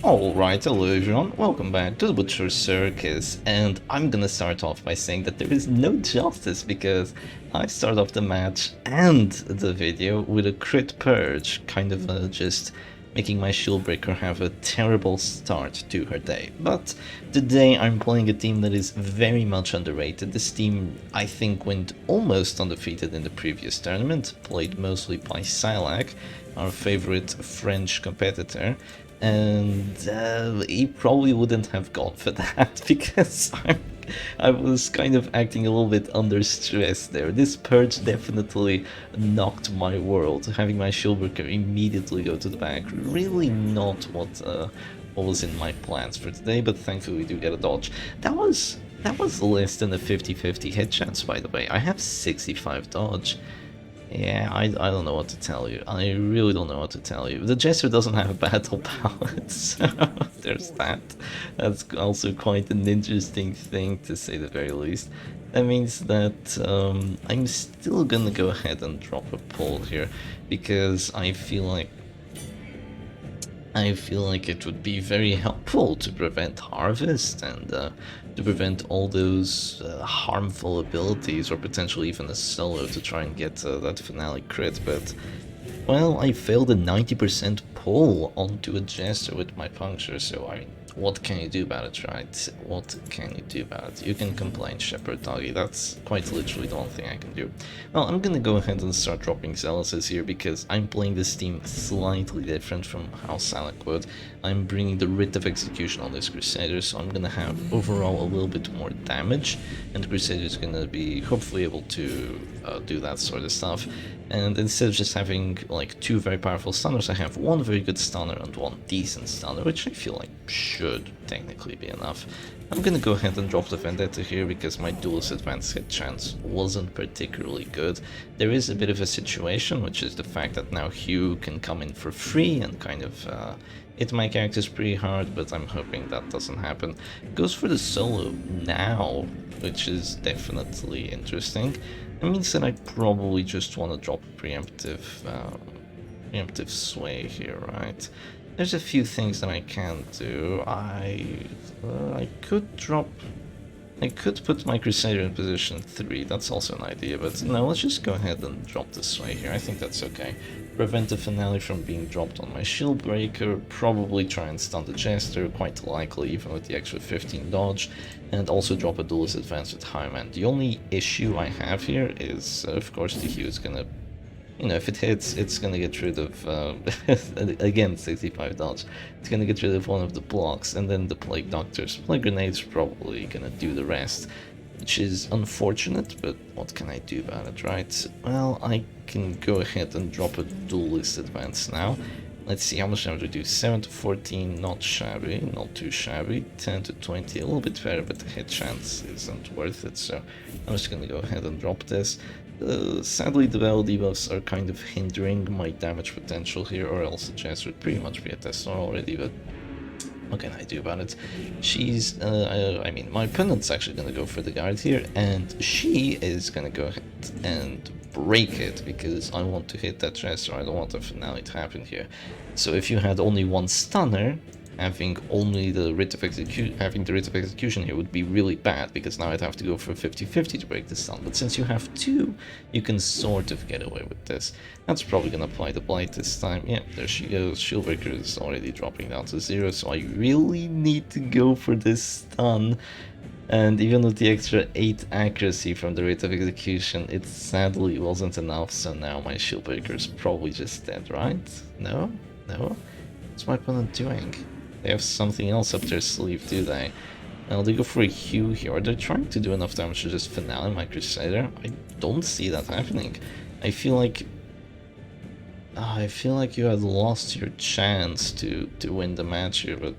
Alright, hello everyone, welcome back to the Butcher Circus, and I'm gonna start off by saying that there is no justice because I start off the match and the video with a crit purge, kind of just making my Shieldbreaker have a terrible start to her day. But today I'm playing a team that is very much underrated. This team, I think, went almost undefeated in the previous tournament, played mostly by Silac, our favorite French competitor, and he probably wouldn't have gone for that because I was kind of acting a little bit under stress there. This purge definitely knocked my world. Having my Shieldbreaker immediately go to the back, really not what was in my plans for today, but thankfully we do get a dodge. That was less than a 50-50 hit chance, by the way. I have 65 dodge. Yeah, I don't know what to tell you. I really don't know what to tell you. The Jester doesn't have a battle palette, so there's that. That's also quite an interesting thing, to say the very least. That means that I'm still gonna go ahead and drop a pull here, because I feel like it would be very helpful to prevent harvest and to prevent all those harmful abilities, or potentially even a solo to try and get that finale crit. But, well, I failed a 90% pull onto a Jester with my puncture, so what can you do about it, right? What can you do about it? You can complain, Shepherd Doggy. That's quite literally the one thing I can do. Well, I'm gonna go ahead and start dropping Zealous's here because I'm playing this team slightly different from how Silac would. I'm bringing the Writ of Execution on this Crusader, so I'm gonna have overall a little bit more damage, and the Crusader is gonna be hopefully able to do that sort of stuff. And instead of just having like two very powerful stunners, I have one very good stunner and one decent stunner, which I feel like should technically be enough. I'm gonna go ahead and drop the Vendetta here because my duelist advanced hit chance wasn't particularly good. There is a bit of a situation, which is the fact that now Hugh can come in for free and kind of hit my characters pretty hard, but I'm hoping that doesn't happen. Goes for the solo now, which is definitely interesting. It means that I probably just want to drop preemptive sway here, right? There's a few things that I can do. I could put my Crusader in position 3, that's also an idea, but no, let's just go ahead and drop this sway here. I think that's okay. Prevent the finale from being dropped on my Shieldbreaker, probably try and stun the Jester, quite likely even with the extra 15 dodge, and also drop a duelist advance with Highman. The only issue I have here is, of course, the Hugh is gonna, if it hits, it's gonna get rid of, again, 65 dodge. It's gonna get rid of one of the blocks, and then the Plague Doctor's Plague Grenade's probably gonna do the rest, which is unfortunate, but what can I do about it, right? Well, I can go ahead and drop a duelist advance now. Let's see, how much damage we do? 7 to 14, not shabby, not too shabby. 10 to 20, a little bit better, but the hit chance isn't worth it, so I'm just gonna go ahead and drop this. Sadly, the battle debuffs are kind of hindering my damage potential here, or else the chance would pretty much be a Tesla already, but what can I do about it? I mean, my opponent's actually gonna go for the guard here, and she is gonna go ahead and break it, because I want to hit that Jester, I don't want the finale to happen here. So if you had only one stunner, having the Writ of Execution here would be really bad, because now I'd have to go for 50-50 to break the stun. But since you have two, you can sort of get away with this. That's probably gonna apply the Blight this time. Yeah, there she goes. Shieldbreaker is already dropping down to 0, so I really need to go for this stun. And even with the extra 8 accuracy from the Writ of Execution, it sadly wasn't enough, so now my Shieldbreaker is probably just dead, right? No? No? What's my opponent doing? They have something else up their sleeve, do they? Now they go for a Hugh here. Are they trying to do enough damage to just finale my Crusader? I don't see that happening. I feel like you had lost your chance to win the match here, but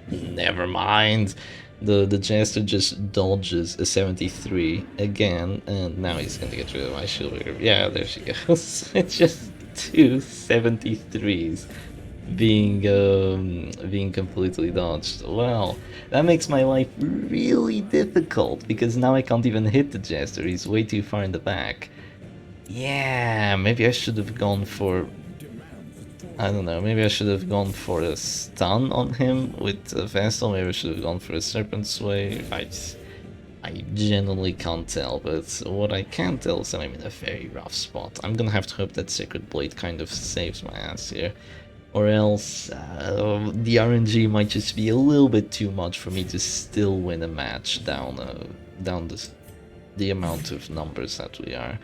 never mind. The Jester just dodges a 73 again, and now he's gonna get rid of my Shieldbreaker. Yeah, there she goes. It's just two 73s being completely dodged. Well, that makes my life really difficult, because now I can't even hit the Jester. He's way too far in the back. Yeah, maybe I should have gone for I don't know, maybe I should have gone for a stun on him with a Vessel, maybe I should have gone for a Serpent Sway. I genuinely can't tell, but what I can tell is that I'm in a very rough spot. I'm gonna have to hope that Sacred Blade kind of saves my ass here. Or else the RNG might just be a little bit too much for me to still win a match down the amount of numbers that we are.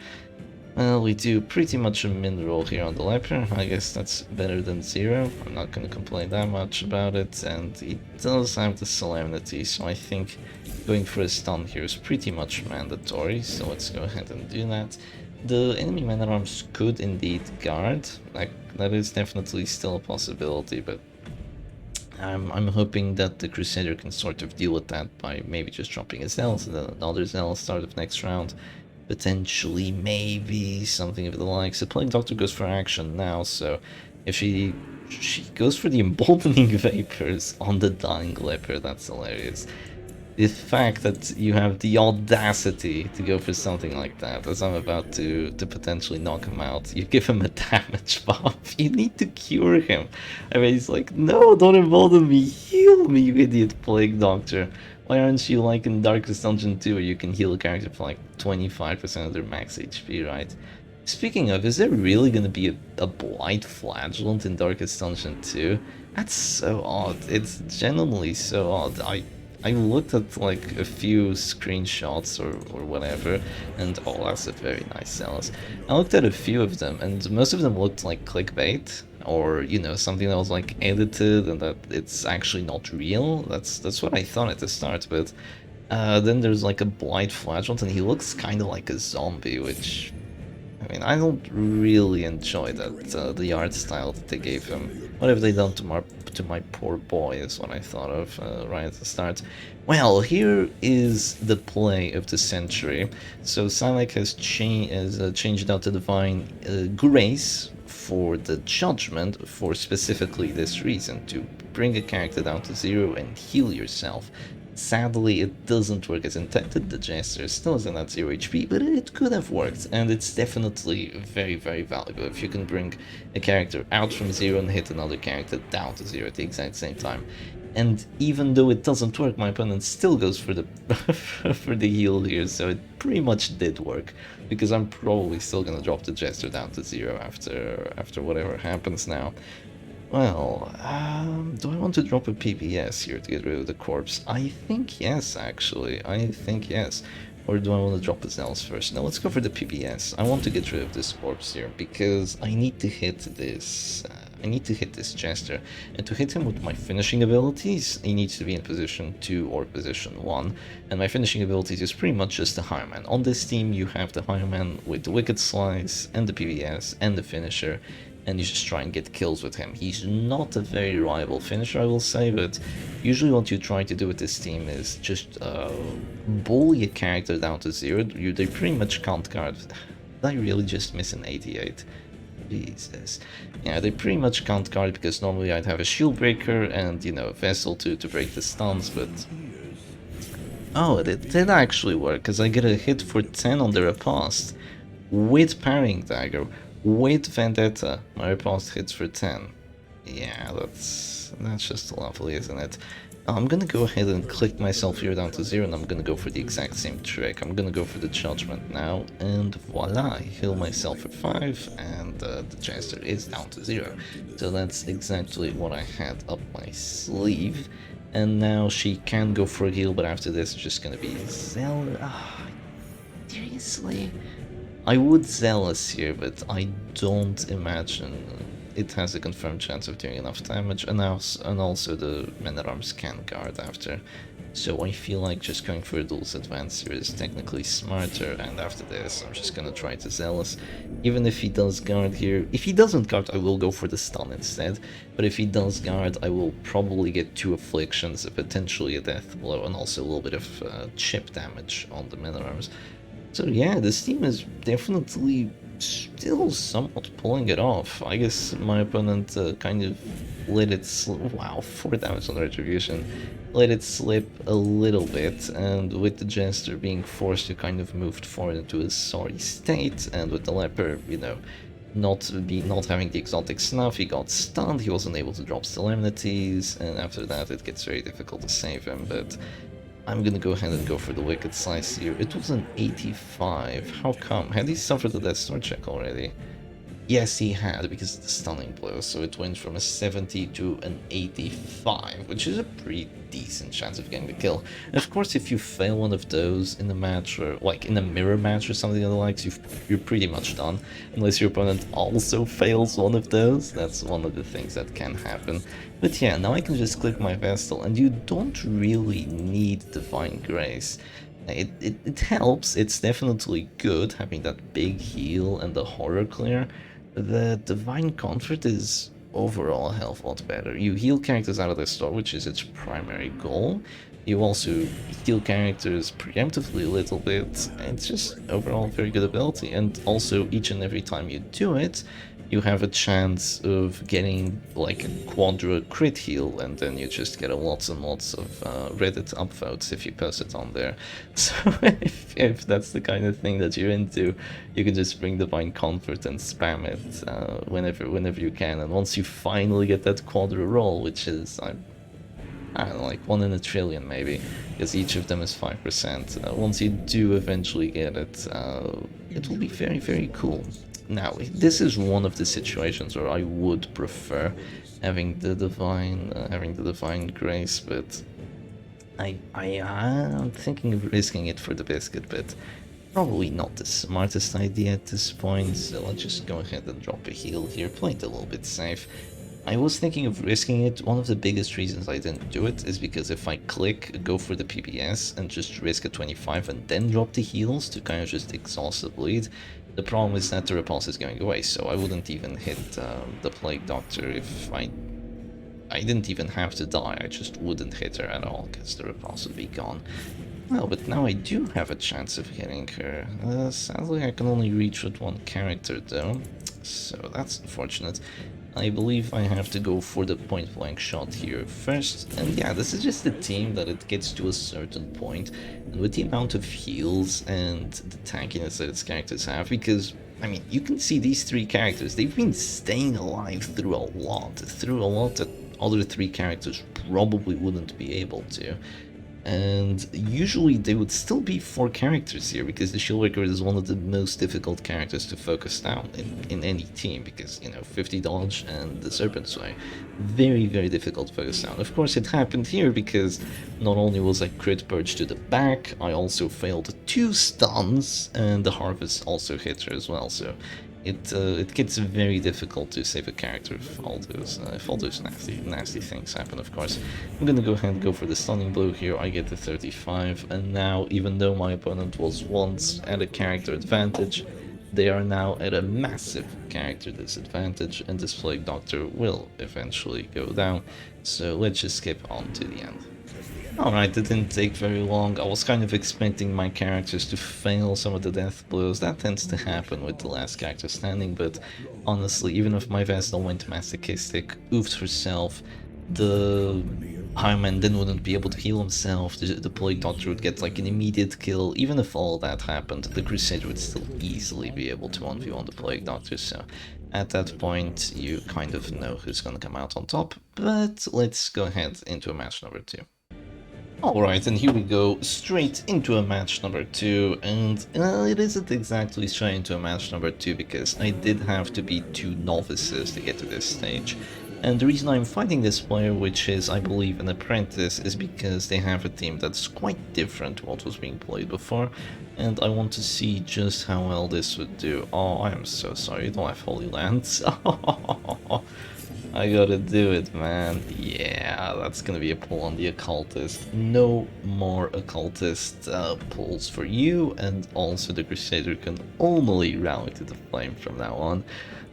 Well, we do pretty much a min roll here on the Leper. I guess that's better than 0. I'm not gonna complain that much about it, and he does have the Solemnity, so I think going for a stun here is pretty much mandatory, so let's go ahead and do that. The enemy man-at-arms could indeed guard, like, that is definitely still a possibility, but I'm hoping that the Crusader can sort of deal with that by maybe just dropping a Zealous and then another Zealous start of next round. Potentially, maybe something of the likes. The Plague Doctor goes for action now, so if she goes for the Emboldening Vapors on the Dying Leper, that's hilarious. The fact that you have the audacity to go for something like that, as I'm about to potentially knock him out, you give him a damage buff, you need to cure him. I mean, he's like, no, don't embolden me, heal me, you idiot Plague Doctor. Why aren't you like in Darkest Dungeon 2 where you can heal a character for like 25% of their max HP, right? Speaking of, is there really gonna be a Blight Flagellant in Darkest Dungeon 2? That's so odd, it's genuinely so odd. I looked at like a few screenshots or whatever, and oh, that's a very nice Zealous. I looked at a few of them, and most of them looked like clickbait, or you know, something that was like edited and that it's actually not real. That's what I thought at the start, but then there's like a Blight Flagellant, and he looks kind of like a zombie, which I mean, I don't really enjoy that the art style that they gave him. What have they done to my poor boy is what I thought of right at the start. Well, here is the play of the century. So Silek has changed out the Divine Grace for the Judgment for specifically this reason, to bring a character down to 0 and heal yourself. Sadly, it doesn't work as intended. The Jester still isn't at 0 HP, but it could have worked, and it's definitely very, very valuable if you can bring a character out from 0 and hit another character down to 0 at the exact same time. And even though it doesn't work, my opponent still goes for the for the heal here, so it pretty much did work, because I'm probably still gonna drop the Jester down to 0 after whatever happens now. Well, do I want to drop a PBS here to get rid of the corpse? I think yes, actually. I think yes. Or do I want to drop the Zealous first? No, let's go for the PBS. I want to get rid of this corpse here, because I need to hit this... I need to hit this Jester, and to hit him with my finishing abilities, he needs to be in position 2 or position 1, and my finishing abilities is pretty much just the Highman. On this team you have the Highman with the Wicked Slice, and the PBS, and the finisher, and you just try and get kills with him. He's not a very reliable finisher, I will say, but usually what you try to do with this team is just bully a character down to 0. They pretty much can't guard. Did I really just miss an 88? Jesus. Yeah, they pretty much can't guard, because normally I'd have a shield breaker and, you know, a vessel to break the stuns, but... Oh, it did actually work, because I get a hit for 10 on the riposte with Parrying Dagger. With Vendetta, my riposte hits for 10. Yeah, that's just lovely, isn't it? I'm gonna go ahead and click myself here down to 0, and I'm gonna go for the exact same trick. I'm gonna go for the Judgment now, and voila, I heal myself for 5, and the Jester is down to 0. So that's exactly what I had up my sleeve. And now she can go for a heal, but after this it's just gonna be seriously? I would Zealous here, but I don't imagine it has a confirmed chance of doing enough damage, and also the men-at-arms can guard after. So I feel like just going for a Duel's Advance here is technically smarter, and after this I'm just gonna try to Zealous. Even if he does guard here, if he doesn't guard I will go for the stun instead, but if he does guard I will probably get 2 afflictions, potentially a death blow, and also a little bit of chip damage on the men-at-arms. So yeah, this team is definitely still somewhat pulling it off. I guess my opponent kind of let it slip. Wow, 4 damage on Retribution. Let it slip a little bit, and with the Jester being forced to kind of move forward into a sorry state, and with the Leper, you know, not having the exotic snuff, he got stunned, he wasn't able to drop solemnities, and after that it gets very difficult to save him, but I'm gonna go ahead and go for the Wicked Slice here. It was an 85. How come? Had he suffered the Death Star check already? Yes, he had, because of the stunning blow, so it went from a 70 to an 85, which is a pretty decent chance of getting the kill. And of course, if you fail one of those in a match, or like in a mirror match or something of the likes, you're pretty much done. Unless your opponent also fails one of those, that's one of the things that can happen. But yeah, now I can just click my Vestal, and you don't really need Divine Grace. It helps, it's definitely good having that big heal and the horror clear. The Divine Comfort is overall a hell of a lot better. You heal characters out of the store, which is its primary goal. You also heal characters preemptively a little bit. It's just overall very good ability. And also each and every time you do it, you have a chance of getting like a quadra crit heal, and then you just get lots and lots of Reddit upvotes if you post it on there. So if that's the kind of thing that you're into, you can just bring Divine Comfort and spam it whenever you can. And once you finally get that quadra roll, which is I don't know, like 1 in a trillion maybe, because each of them is 5%. Once you do eventually get it, it will be very, very cool. Now, this is one of the situations where I would prefer having the divine grace, but I'm thinking of risking it for the biscuit, but probably not the smartest idea at this point. So let's just go ahead and drop a heal here, play it a little bit safe. I was thinking of risking it. One of the biggest reasons I didn't do it is because if I click go for the PBS and just risk a 25 and then drop the heals to kind of just exhaust the bleed, the problem is that the repulse is going away, so I wouldn't even hit the Plague Doctor if I didn't even have to die. I just wouldn't hit her at all because the repulse would be gone. Well, but now I do have a chance of hitting her. Sadly, I can only reach with one character though, so that's unfortunate. I believe I have to go for the point-blank shot here first, and yeah, this is just a team that it gets to a certain point, and with the amount of heals and the tankiness that its characters have, because, I mean, you can see these 3 characters, they've been staying alive through a lot that other 3 characters probably wouldn't be able to. And usually they would still be 4 characters here, because the Shieldbreaker is one of the most difficult characters to focus down in any team, because, you know, 50 dodge and the Serpent's Way, very, very difficult to focus down. Of course, it happened here because not only was I crit purge to the back, I also failed 2 stuns, and the Harvest also hit her as well, so it gets very difficult to save a character if all those nasty things happen, of course. I'm gonna go ahead and go for the stunning blow here. I get the 35, and now, even though my opponent was once at a character advantage, they are now at a massive character disadvantage, and this Plague Doctor will eventually go down. So let's just skip on to the end. Alright, it didn't take very long. I was kind of expecting my characters to fail some of the death blows. That tends to happen with the last character standing, but honestly, even if my Vestal went masochistic, oofed herself, the Highman then wouldn't be able to heal himself, the Plague Doctor would get like an immediate kill. Even if all that happened, the Crusader would still easily be able to 1v1 the Plague Doctor, so at that point you kind of know who's gonna come out on top. But let's go ahead into a match number 2. Alright, and here we go, straight into a match number 2, and it isn't exactly straight into a match number 2 because I did have to beat 2 novices to get to this stage. And the reason I'm fighting this player, which is, I believe, an apprentice, is because they have a team that's quite different to what was being played before, and I want to see just how well this would do. Oh, I am so sorry, you don't have Holy Lands. I gotta do it, man. Yeah, that's gonna be a pull on the Occultist. No more Occultist pulls for you, and also the Crusader can only rally to the flame from now on.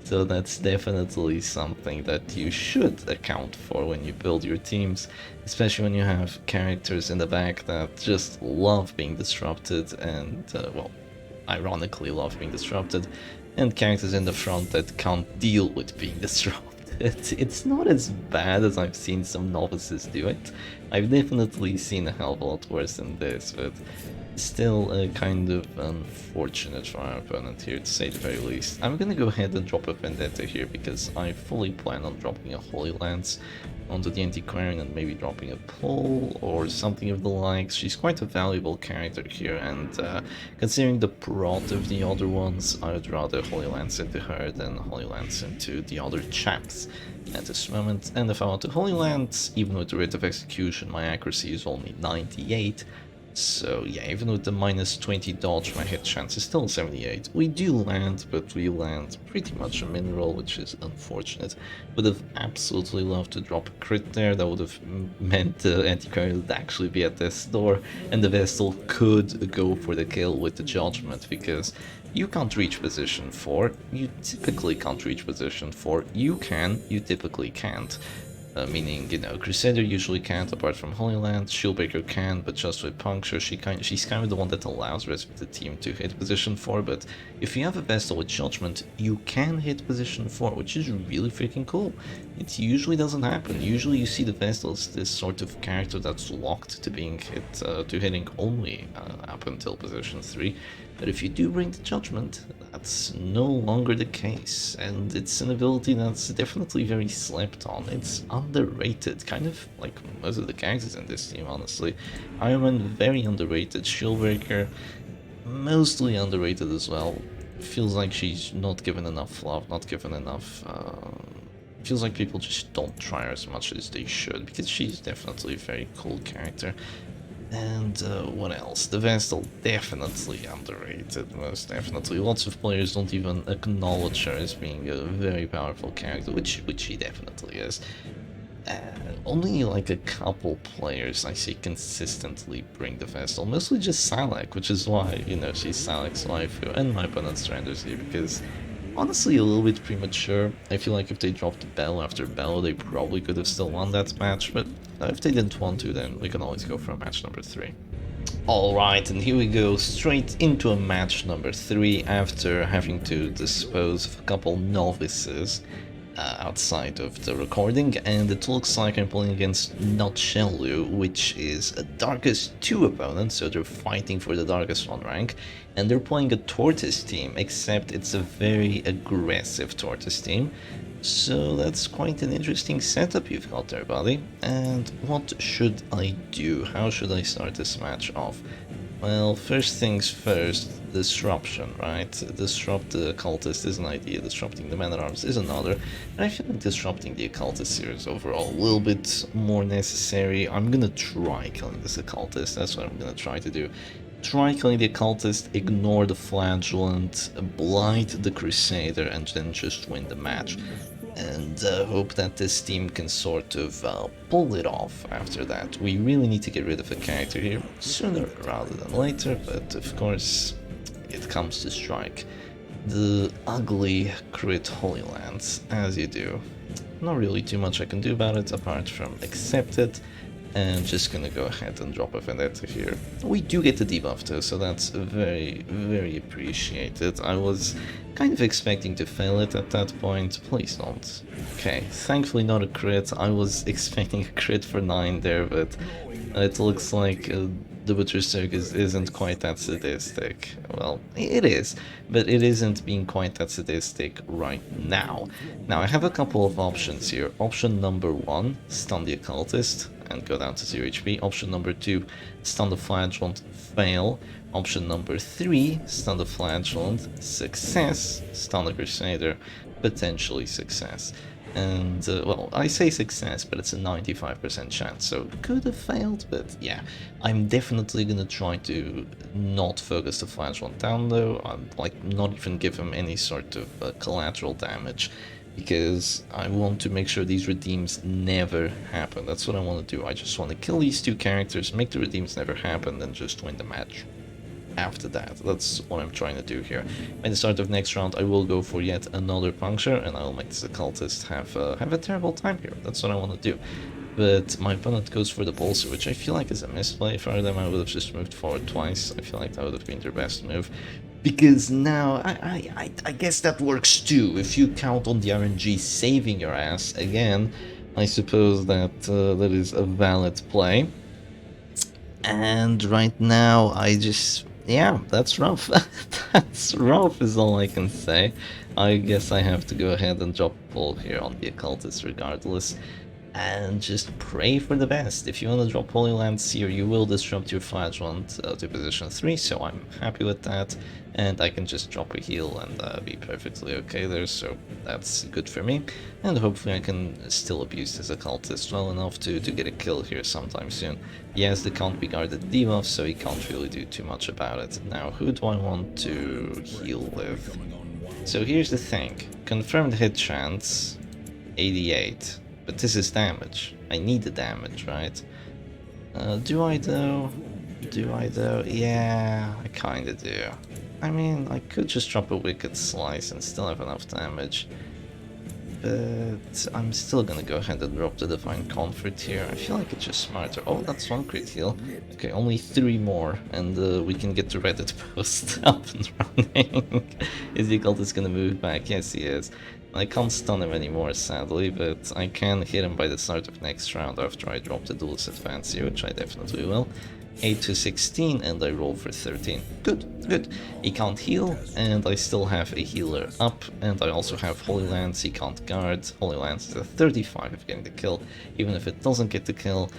So that's definitely something that you should account for when you build your teams, especially when you have characters in the back that just love being disrupted and, well, ironically love being disrupted, and characters in the front that can't deal with being disrupted. It's not as bad as I've seen some novices do it. I've definitely seen a hell of a lot worse than this, but Still kind of unfortunate for our opponent here, to say the very least. I'm gonna go ahead and drop a Vendetta here because I fully plan on dropping a Holy Lance onto the Antiquarian and maybe dropping a Pole or something of the likes. She's quite a valuable character here, and considering the prot of the other ones, I would rather Holy Lance into her than Holy Lance into the other chaps at this moment. And if I want to Holy Lance, even with the rate of execution, my accuracy is only 98. So yeah, even with the minus 20 dodge, my hit chance is still 78. We do land, but we land pretty much a mineral, which is unfortunate. Would have absolutely loved to drop a crit there. That would have meant the Antiquarian would actually be at this door, and the Vestal could go for the kill with the Judgment, because you can't reach position 4, you typically can't reach position 4, you can, you typically can't. Meaning, you know, Crusader usually can't, apart from Holy Land. Shieldbreaker can, but just with Puncture, she's kind of the one that allows the rest of the team to hit position 4, but if you have a Vestal with Judgment, you can hit position 4, which is really freaking cool. It usually doesn't happen. Usually you see the Vestal as this sort of character that's locked to being hit, to hitting only up until position 3, but if you do bring the Judgment, that's no longer the case, and it's an ability that's definitely very slept on. It's underrated, kind of like most of the characters in this team, honestly. Iron Man, very underrated. Shieldbreaker, mostly underrated as well. Feels like she's not given enough love, not given enough... feels like people just don't try her as much as they should, because she's definitely a very cool character. And what else? The Vestal, definitely underrated, most definitely. Lots of players don't even acknowledge her as being a very powerful character, which she definitely is. Only like a couple players I see consistently bring the Vestal, mostly just Salak, which is why, you know, she's Salak's waifu, and my opponent's surrenders here, because honestly a little bit premature. I feel like if they dropped Bell after Bell, they probably could have still won that match, but if they didn't want to, then we can always go for match number 3. Alright, and here we go straight into a match number 3 after having to dispose of a couple novices outside of the recording, and it looks like I'm playing against Nutshelu, which is a Darkest 2 opponent, so they're fighting for the Darkest 1 rank, and they're playing a Tortoise team, except it's a very aggressive Tortoise team. So that's quite an interesting setup you've got there, buddy. And what should I do? How should I start this match off? Well, first things first, disruption, right? Disrupt the Occultist is an idea, disrupting the Man-at-Arms is another, and I feel like disrupting the Occultist here is overall a little bit more necessary. I'm gonna try killing this Occultist, that's what I'm gonna try to do. Try killing the Occultist, ignore the Flagellant, blight the Crusader, and then just win the match. And hope that this team can sort of pull it off after that. We really need to get rid of a character here, sooner rather than later, but of course it comes to strike. The ugly crit Holy Lance, as you do. Not really too much I can do about it, apart from accept it. And just gonna go ahead and drop a Vendetta here. We do get the debuff though, so that's very, very appreciated. I was kind of expecting to fail it at that point. Please don't. Okay, thankfully not a crit. I was expecting a crit for 9 there, but it looks like the Butcher's Circus isn't quite that sadistic. Well, it is, but it isn't being quite that sadistic right now. Now, I have a couple of options here. Option number 1, stun the Occultist and go down to 0 HP. Option number 2, stun the Flagellant, fail. Option number 3, stun the Flagellant, success. Stun the Crusader, potentially success. And, well, I say success, but it's a 95% chance, so could have failed, but yeah. I'm definitely gonna try to not focus the Flagellant down though, like not even give him any sort of collateral damage, because I want to make sure these redeems never happen. That's what I want to do. I just want to kill these two characters, make the redeems never happen, and just win the match. After that, that's what I'm trying to do here. At the start of next round, I will go for yet another puncture, and I will make this Occultist have a terrible time here. That's what I want to do. But my opponent goes for the Bolster, which I feel like is a misplay. If I were them, I would have just moved forward twice. I feel like that would have been their best move. Because now, I guess that works too. If you count on the RNG saving your ass again, I suppose that that is a valid play. And right now, I just... Yeah, that's rough. That's rough is all I can say. I guess I have to go ahead and drop a ball here on the occultist regardless. And just pray for the best. If you want to drop Holy Lands here, you will disrupt your Flagellant to position 3, so I'm happy with that. And I can just drop a heal and be perfectly okay there, so that's good for me. And hopefully I can still abuse this Occultist well enough to get a kill here sometime soon. Yes, they can't be guarded debuff, so he can't really do too much about it. Now, who do I want to heal with? So here's the thing. Confirmed hit chance, 88. But this is damage. I need the damage, right? Do I though? Do I though? Yeah, I kinda do. I mean, I could just drop a Wicked Slice and still have enough damage. But I'm still gonna go ahead and drop the Divine Comfort here. I feel like it's just smarter. Oh, that's one crit heal. Okay, only 3 more, and we can get the Reddit post up and running. Is the Occultist gonna move back? Yes, he is. I can't stun him anymore, sadly, but I can hit him by the start of next round after I drop the Duelist Advance here, which I definitely will. 8 to 16, and I roll for 13. Good, good. He can't heal, and I still have a healer up, and I also have Holy Lance. He can't guard. Holy Lance is a 35 of getting the kill. Even if it doesn't get the kill,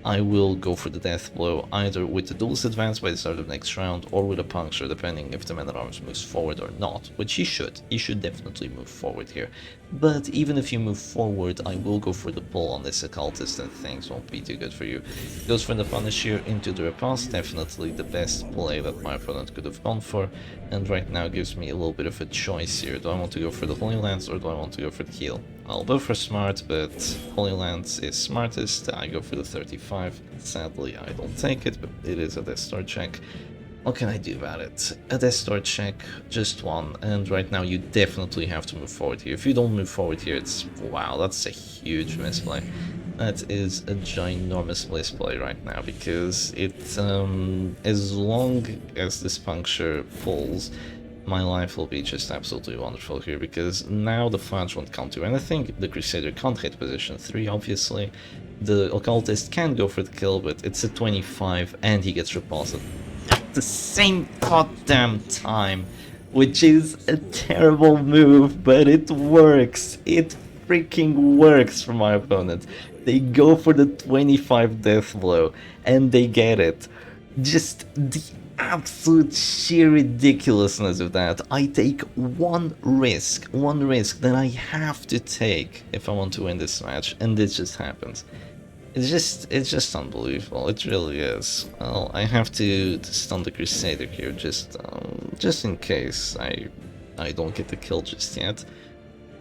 I will go for the death blow, either with the Duelist Advance by the start of next round, or with a Puncture, depending if the Man-at-Arms moves forward or not, which he should. He should definitely move forward here. But even if you move forward, I will go for the pull on this Occultist, and things won't be too good for you. Goes for the Punish here into the Repulse, definitely the best play that my opponent could have gone for, and right now gives me a little bit of a choice here. Do I want to go for the Holy Lance, or do I want to go for the heal? I'll go for smart, but Holy Lance is smartest. I go for the 35. Sadly, I don't take it, but it is a Death Star check. What can I do about it? A Death Star check, just one, and right now you definitely have to move forward here. If you don't move forward here, it's... wow, that's a huge misplay. That is a ginormous misplay right now, because it, as long as this puncture pulls, my life will be just absolutely wonderful here, because now the Flagellant can't do anything, the Crusader can't hit position 3 obviously, the Occultist can go for the kill, but it's a 25 and he gets repulsed at the same goddamn time, which is a terrible move, but it works. It freaking works for my opponent. They go for the 25 death blow and they get it. Just the absolute sheer ridiculousness of that. I take one risk that I have to take if I want to win this match, and this just happens. It's just unbelievable. It really is. Well, I have to stun the Crusader here, just in case I don't get the kill just yet.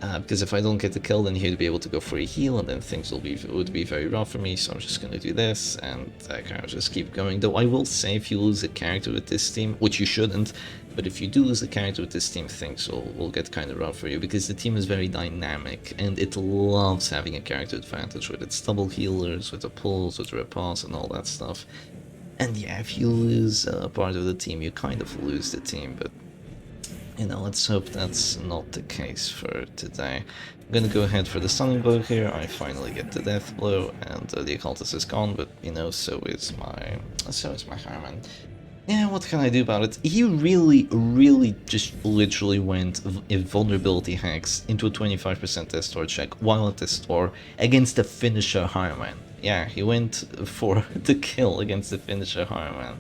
Because if I don't get the kill, then he'd be able to go for a heal, and then things would be very rough for me. So I'm just gonna do this, and I kind of just keep going. Though I will say, if you lose a character with this team, which you shouldn't, but if you do lose a character with this team, things will get kind of rough for you, because the team is very dynamic, and it loves having a character advantage with its double healers, with the pulls, with the repulse, and all that stuff. And yeah, if you lose a part of the team, you kind of lose the team, but you know, let's hope that's not the case for today. I'm gonna go ahead for the stunning blow here. I finally get the death blow, and the Occultist is gone, but you know, so is my Harman. Yeah, what can I do about it? He really just literally went vulnerability hacks into a 25% Death Star check while at the store against the finisher Harman. Yeah, he went for the kill against the finisher Harman.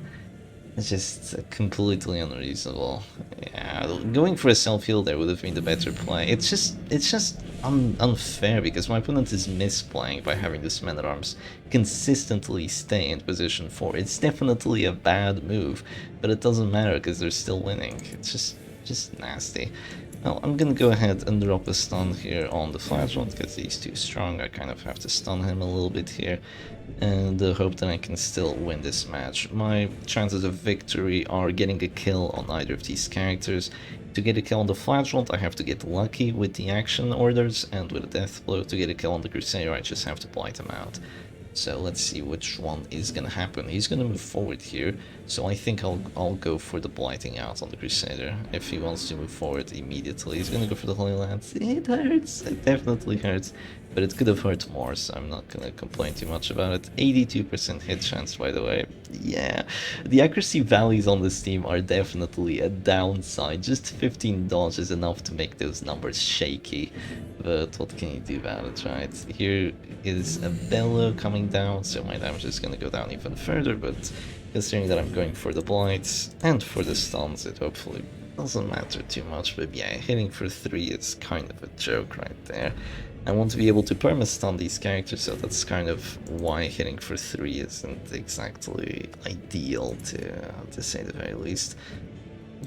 It's just completely unreasonable. Yeah, going for a self-heal there would have been the better play. It's just unfair, because my opponent is misplaying by having this Man-at-Arms consistently stay in position 4. It's definitely a bad move, but it doesn't matter because they're still winning. It's just nasty. Well, I'm gonna go ahead and drop a stun here on the Flagellant because he's too strong. I kind of have to stun him a little bit here, and hope that I can still win this match. My chances of victory are getting a kill on either of these characters. To get a kill on the Flagellant, I have to get lucky with the action orders, and with a death blow to get a kill on the Crusader, I just have to blight him out. So let's see which one is gonna happen. He's gonna move forward here, so I think I'll go for the blighting out on the Crusader. If he wants to move forward immediately, he's gonna go for the Holy Lance. It hurts, it definitely hurts. but it could have hurt more, so I'm not gonna complain too much about it. 82% hit chance, by the way. Yeah, the accuracy values on this team are definitely a downside. Just 15 dodge is enough to make those numbers shaky, but what can you do about it, right? Here is a bellow coming down, so my damage is gonna go down even further, but considering that I'm going for the blights and for the stuns, it hopefully doesn't matter too much. But yeah, hitting for 3 is kind of a joke right there. I want to be able to perma-stun these characters, so that's kind of why hitting for 3 isn't exactly ideal, to say the very least.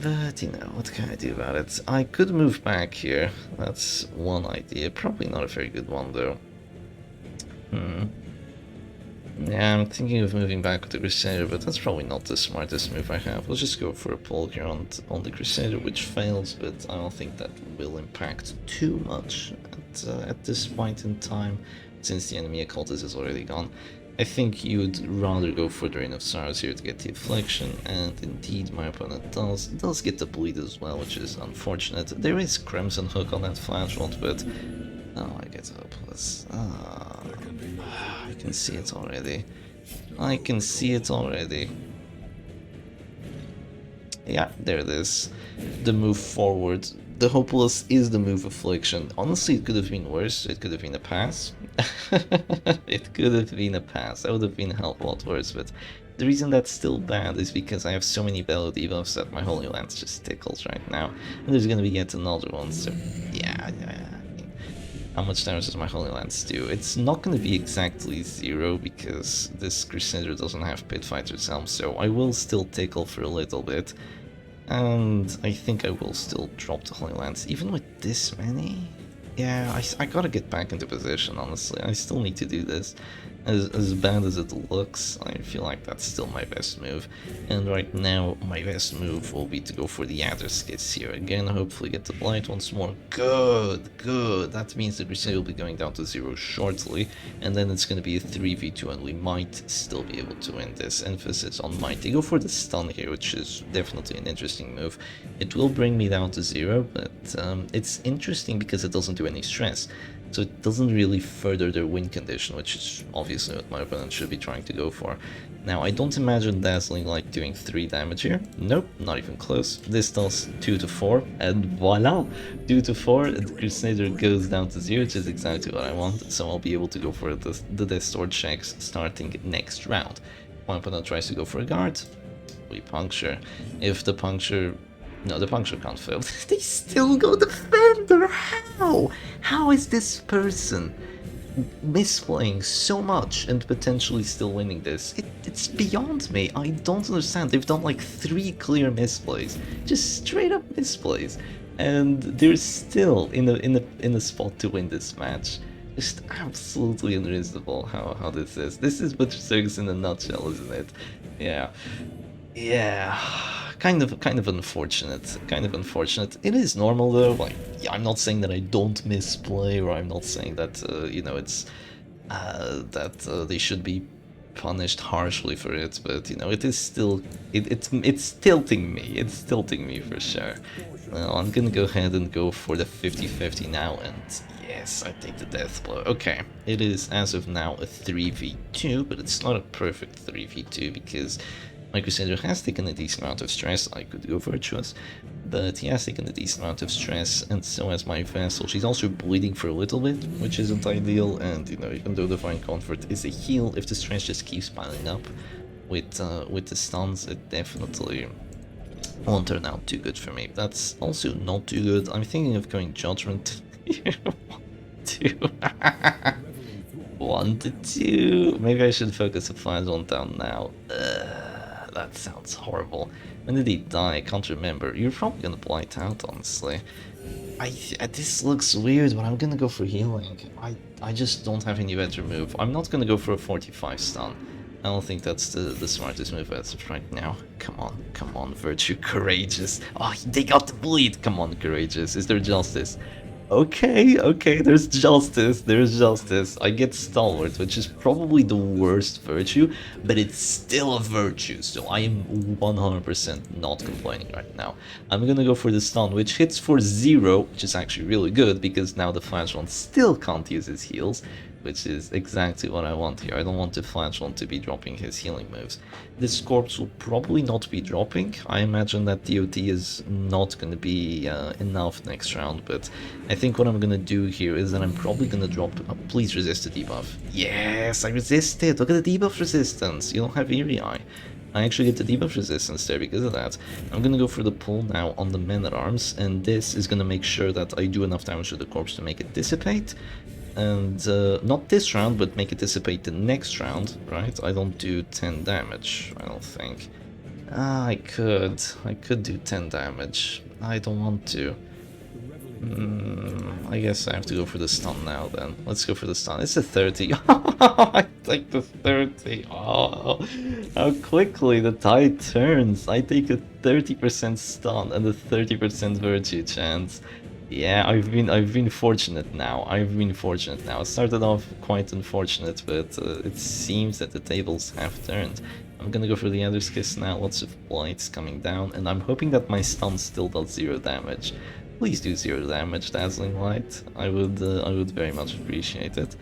But, you know, what can I do about it? I could move back here. That's one idea. Probably not a very good one, though. Yeah, I'm thinking of moving back with the Crusader, but that's probably not the smartest move I have. We'll just go for a pull here on the Crusader, which fails, but I don't think that will impact too much at this point in time, since the enemy occultist is already gone. I think you would rather go for the Reign of Sorrows here to get the Affliction, and indeed my opponent does get the bleed as well, which is unfortunate. There is Crimson Hook on that Flash Wand, but oh, I get hopeless. I can see it already. I can see it already. Yeah, there it is. The move forward. The hopeless is the move Affliction. Honestly, it could have been worse. It could have been a pass. It could have been a pass. That would have been a hell of a lot worse, but the reason that's still bad is because I have so many Bellow debuffs that my Holy Lance just tickles right now. And there's gonna be yet another one, so yeah. How much damage does my Holy Lance do? It's not going to be exactly 0 because this Crusader doesn't have Pit Fighter's Helm, so I will still tickle for a little bit. And I think I will still drop the Holy Lance, even with this many. Yeah, I gotta get back into position, honestly. I still need to do this. As bad as it looks, I feel like that's still my best move. And right now, my best move will be to go for the Adder Skits here again, hopefully get the Blight once more. Good, good. That means the Crusader will be going down to 0 shortly, and then it's going to be a 3v2, and we might still be able to win this. Emphasis on might. They go for the stun here, which is definitely an interesting move. It will bring me down to 0, but it's interesting because it doesn't do any stress. So it doesn't really further their win condition, which is obviously what my opponent should be trying to go for. Now, I don't imagine Dazzling Light doing 3 damage here. Nope, not even close. This does 2 to 4, and voila! 2 to 4, and the Crusader goes down to 0, which is exactly what I want. So I'll be able to go for the Distort checks starting next round. My opponent tries to go for a guard, we puncture. If the puncture... No, the puncture can't fail. They still go Defender! How? How is this person misplaying so much and potentially still winning this? It's beyond me. I don't understand. They've done like 3 clear misplays. Just straight up misplays. And they're still in a spot to win this match. Just absolutely unreasonable how this is. This is Butcher Circus in a nutshell, isn't it? Yeah. Yeah, kind of unfortunate. It is normal though. Like, yeah, I'm not saying that I don't misplay, or I'm not saying that you know, it's that they should be punished harshly for it. But you know, it is still it's tilting me. It's tilting me for sure. Well, I'm gonna go ahead and go for the 50-50 now, and yes, I take the death blow. Okay, it is as of now a 3v2, but it's not a perfect 3v2 because my Crusader has taken a decent amount of stress. I could go Virtuous, but he has taken a decent amount of stress, and so has my Vassal. She's also bleeding for a little bit, which isn't ideal, and you know, even though Divine Comfort is a heal, if the stress just keeps piling up with the stuns, it definitely won't turn out too good for me. That's also not too good. I'm thinking of going Judgment. 2. 1 to 2. Maybe I should focus the flash on down now. That sounds horrible. When did he die? I can't remember. You're probably gonna blight out, honestly. This looks weird, but I'm gonna go for healing. I just don't have any better move. I'm not gonna go for a 45 stun. I don't think that's the smartest move as of right now. Come on, Virtue, Courageous. Oh, they got the bleed. Come on, Courageous. Is there justice? Okay, there's justice, there's justice. I get Stalwart, which is probably the worst virtue, but it's still a virtue, so I am 100% not complaining right now. I'm gonna go for the stun, which hits for 0, which is actually really good, because now the Flagellant still can't use his heals, which is exactly what I want here. I don't want the Flagellant to be dropping his healing moves. This corpse will probably not be dropping. I imagine that DOT is not going to be enough next round, but I think what I'm going to do here is that I'm probably going to drop... please resist the debuff. Yes, I resisted! Look at the debuff resistance! You don't have Eerie Eye. I actually get the debuff resistance there because of that. I'm gonna go for the pull now on the Men-at-Arms, and this is gonna make sure that I do enough damage to the corpse to make it dissipate. And not this round, but make it dissipate the next round, right? I don't do 10 damage, I don't think. Ah, I could do 10 damage. I don't want to. I guess I have to go for the stun now then. Let's go for the stun. It's a 30. I take the 30. Oh, how quickly the tide turns. I take a 30% stun and a 30% virtue chance. Yeah, I've been fortunate now. It started off quite unfortunate, but it seems that the tables have turned. I'm gonna go for the Other's Kiss now. Lots of blights coming down, and I'm hoping that my stun still does 0 damage. Please do 0 damage, Dazzling Light. I would very much appreciate it.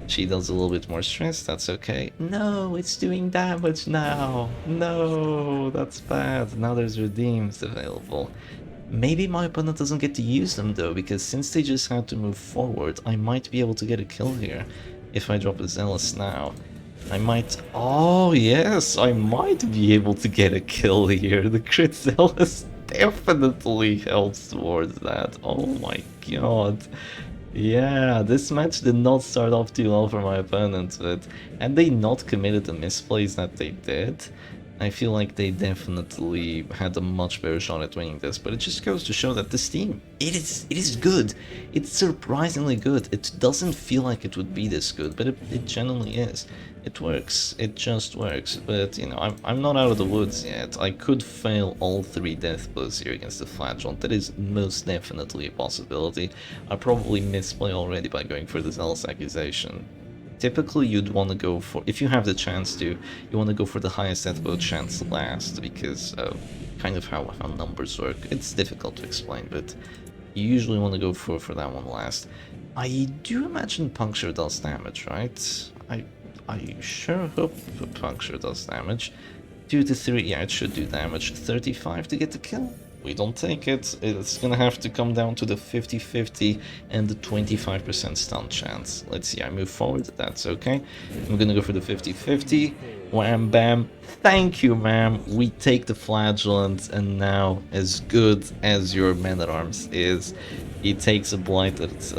She does a little bit more stress, that's okay. No, it's doing damage now. No, that's bad. Now there's redeems available. Maybe my opponent doesn't get to use them though, because since they just had to move forward, I might be able to get a kill here. If I drop a Zealous now, I might... oh yes, I might be able to get a kill here. The crit Zealous definitely helps towards that. Oh my god. Yeah, this match did not start off too well for my opponent, but had they not committed the misplays that they did, I feel like they definitely had a much better shot at winning this, but it just goes to show that this team, it is good. It's surprisingly good. It doesn't feel like it would be this good, but it genuinely is. It works. It just works. But, you know, I'm not out of the woods yet. I could fail all 3 death blows here against the Flagellant. That is most definitely a possibility. I probably misplay already by going for the Zealous Accusation. Typically you'd want to go for, if you have the chance to, you want to go for the highest death blow chance last, because kind of how numbers work. It's difficult to explain, but you usually want to go for that one last. I do imagine Puncture does damage, right? I sure hope Puncture does damage. 2 to 3, yeah, it should do damage. 35 to get the kill? We don't take it. It's gonna have to come down to the 50-50 and the 25% stun chance. Let's see, I move forward, that's okay. I'm gonna go for the 50-50. Wham bam. Thank you, ma'am. We take the Flagellant, and now, as good as your Man-at-Arms is, he takes a blight that's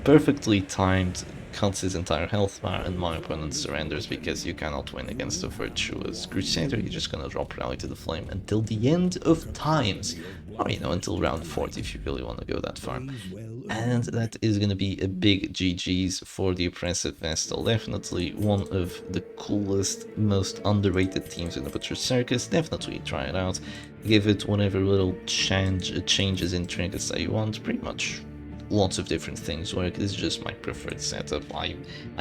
perfectly timed, cuts his entire health bar, and my opponent surrenders because you cannot win against a virtuous Crusader. You're just gonna drop Rally to the Flame until the end of times, or you know, until round 40 if you really want to go that far. And that is gonna be a big GG's for the Oppressive Vestal. Definitely one of the coolest, most underrated teams in the Butcher Circus. Definitely try it out. Give it whatever little changes in trinkets that you want. Pretty much lots of different things work. This is just my preferred setup. I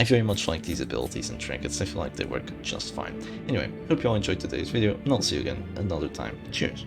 very much like these abilities and trinkets. I feel like they work just fine. Anyway, hope you all enjoyed today's video, and I'll see you again another time. Cheers!